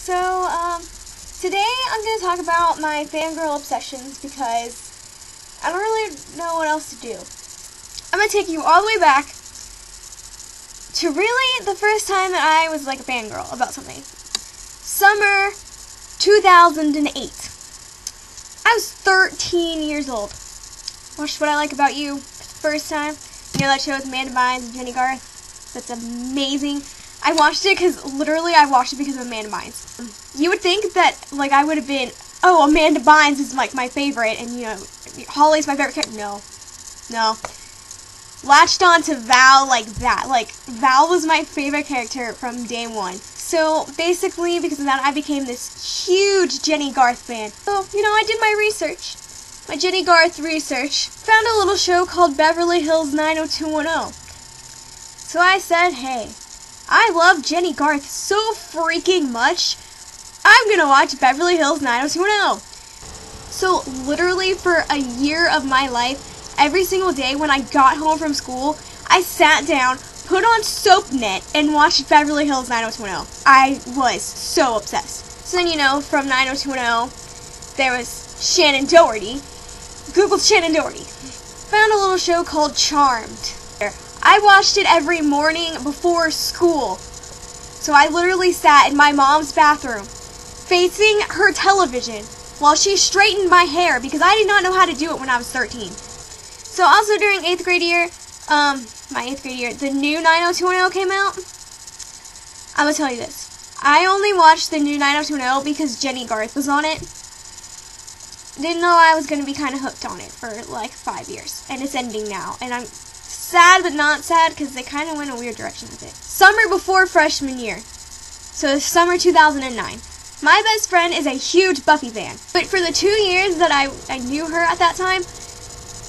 Today I'm going to talk about my fangirl obsessions because I don't really know what else to do. I'm going to take you all the way back to really the first time that I was like a fangirl about something. Summer 2008. I was 13 years old. Watched What I Like About You for the first time. You know that show with Amanda Bynes and Jenny Garth? That's amazing. I watched it because, literally, I watched it because of Amanda Bynes. You would think that, like, I would have been, oh, Amanda Bynes is, like, my favorite, and, you know, Holly's my favorite character. No. Latched on to Val like that. Like, Val was my favorite character from day one. So, basically, because of that, I became this huge Jenny Garth fan. So, you know, I did my research. My Jenny Garth research. Found a little show called Beverly Hills 90210. So I said, hey, I love Jenny Garth so freaking much, I'm gonna watch Beverly Hills 90210. So literally for a year of my life, every single day when I got home from school, I sat down, put on SoapNet, and watched Beverly Hills 90210. I was so obsessed. So then, you know, from 90210, there was Shannon Doherty. Googled Shannon Doherty. Found a little show called Charmed. I watched it every morning before school. So I literally sat in my mom's bathroom, facing her television, while she straightened my hair, because I did not know how to do it when I was 13. So also during my 8th grade year, the new 90210 came out. I'm gonna tell you this. I only watched the new 90210 because Jenny Garth was on it. Didn't know I was gonna be kind of hooked on it for like 5 years, and it's ending now, and I'm sad but not sad because they kind of went a weird direction with it. Summer before freshman year. So summer 2009. My best friend is a huge Buffy fan. But for the 2 years that I knew her at that time,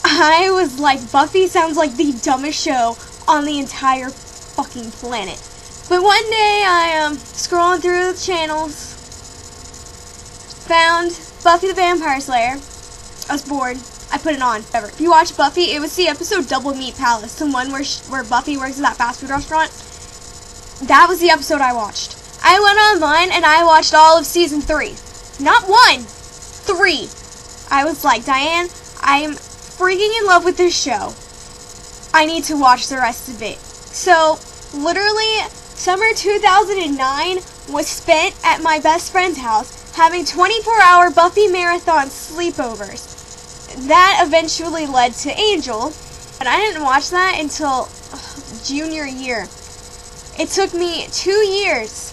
I was like, Buffy sounds like the dumbest show on the entire fucking planet. But one day I am scrolling through the channels, found Buffy the Vampire Slayer. I was bored. I put it on. If you watch Buffy, it was the episode Double Meat Palace, the one where Buffy works at that fast food restaurant. That was the episode I watched. I went online and I watched all of season 3. Not 1, 3. I was like, Diane, I am freaking in love with this show. I need to watch the rest of it. So, literally, summer 2009 was spent at my best friend's house having 24-hour Buffy marathon sleepovers. That eventually led to Angel, but I didn't watch that until junior year. It took me 2 years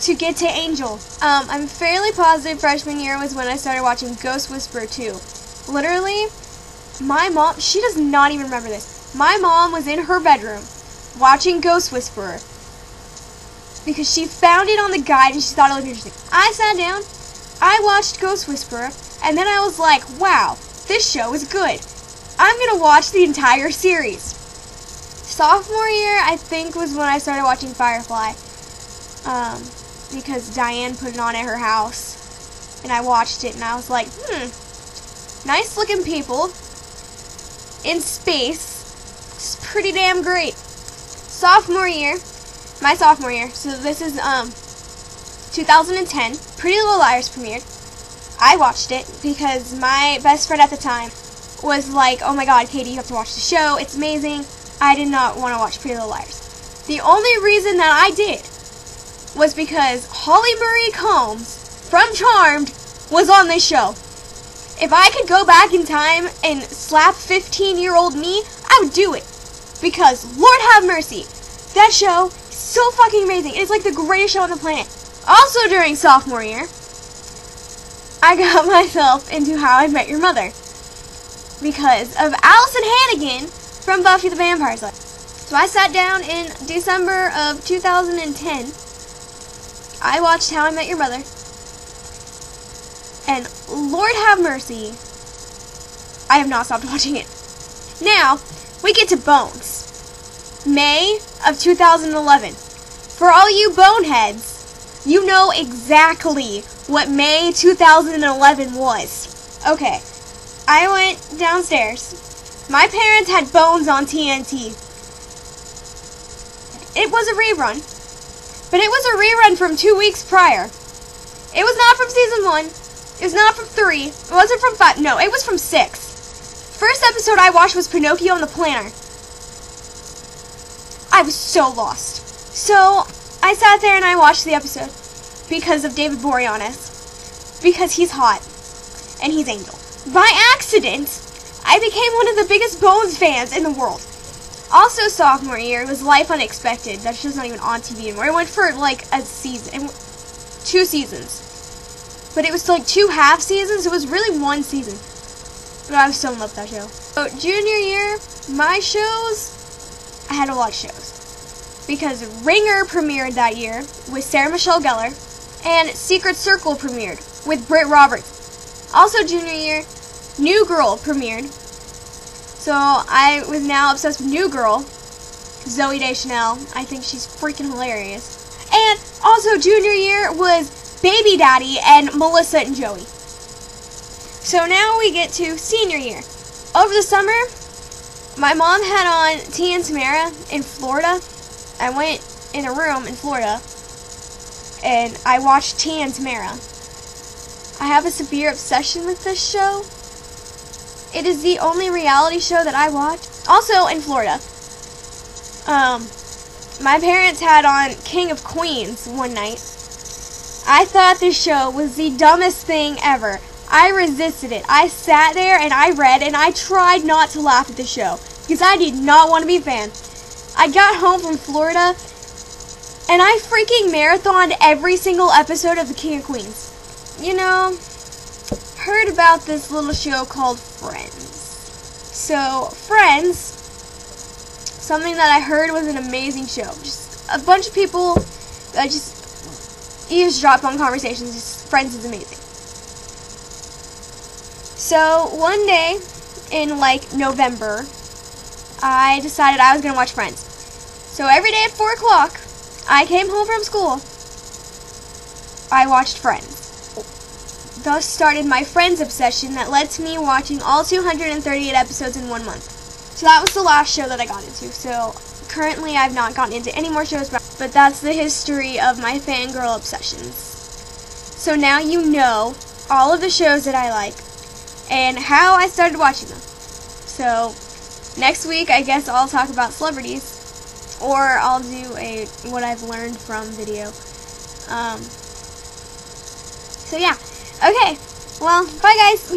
to get to Angel. I'm fairly positive freshman year was when I started watching Ghost Whisperer 2. Literally, my mom, she does not even remember this. My mom was in her bedroom watching Ghost Whisperer because she found it on the guide and she thought it looked interesting. I sat down, I watched Ghost Whisperer, and then I was like, wow, this show is good. I'm going to watch the entire series. Sophomore year, I think, was when I started watching Firefly. Because Diane put it on at her house. And I watched it, and I was like, nice looking people in space. It's pretty damn great. My sophomore year, so this is 2010, Pretty Little Liars premiered. I watched it because my best friend at the time was like, oh my god, Katie, you have to watch the show. It's amazing. I did not want to watch Pretty Little Liars. The only reason that I did was because Holly Marie Combs from Charmed was on this show. If I could go back in time and slap 15-year-old me, I would do it. Because, Lord have mercy, that show is so fucking amazing. It's like the greatest show on the planet. Also during sophomore year, I got myself into How I Met Your Mother because of Allison Hannigan from Buffy the Vampire Slayer. So I sat down in December of 2010. I watched How I Met Your Mother, and Lord have mercy, I have not stopped watching it. Now, we get to Bones. May of 2011. For all you boneheads, you know exactly what May 2011 was. Okay, I went downstairs. My parents had Bones on TNT. It was a rerun, but it was a rerun from 2 weeks prior. It was not from season 1. It was not from 3. It wasn't from 5. No, it was from 6. First episode I watched was Pinocchio and the Planner. I was so lost. So, I sat there and I watched the episode because of David Boreanaz. Because he's hot. And he's Angel. By accident, I became one of the biggest Bones fans in the world. Also, sophomore year was Life Unexpected. That show's not even on TV anymore. It went for like a season. 2 seasons. But it was like 2 half seasons. It was really 1 season. But I was so in love with that show. So, junior year, my shows, I had to watch shows. Because Ringer premiered that year with Sarah Michelle Gellar. And Secret Circle premiered with Britt Roberts. Also, junior year, New Girl premiered. So, I was now obsessed with New Girl. Zooey Deschanel. I think she's freaking hilarious. And also, junior year was Baby Daddy and Melissa and Joey. So now we get to senior year. Over the summer, my mom had on Tia and Tamara in Florida. I went in a room in Florida, and I watched Tia and Tamara. I have a severe obsession with this show. It is the only reality show that I watch. Also in Florida. My parents had on King of Queens one night. I thought this show was the dumbest thing ever. I resisted it. I sat there and I read and I tried not to laugh at the show because I did not want to be a fan. I got home from Florida and I freaking marathoned every single episode of the King of Queens. You know, heard about this little show called Friends. So, Friends, something that I heard was an amazing show. Just a bunch of people that just eavesdrop on conversations. Just, Friends is amazing. So, one day in, like, November, I decided I was going to watch Friends. So, every day at 4 o'clock, I came home from school. I watched Friends. Thus started my Friends obsession that led to me watching all 238 episodes in 1 month. So that was the last show that I got into. So currently I've not gotten into any more shows, but that's the history of my fangirl obsessions. So now you know all of the shows that I like and how I started watching them. So next week I guess I'll talk about celebrities, or I'll do a what I've learned from video. So yeah. Okay, well, bye guys!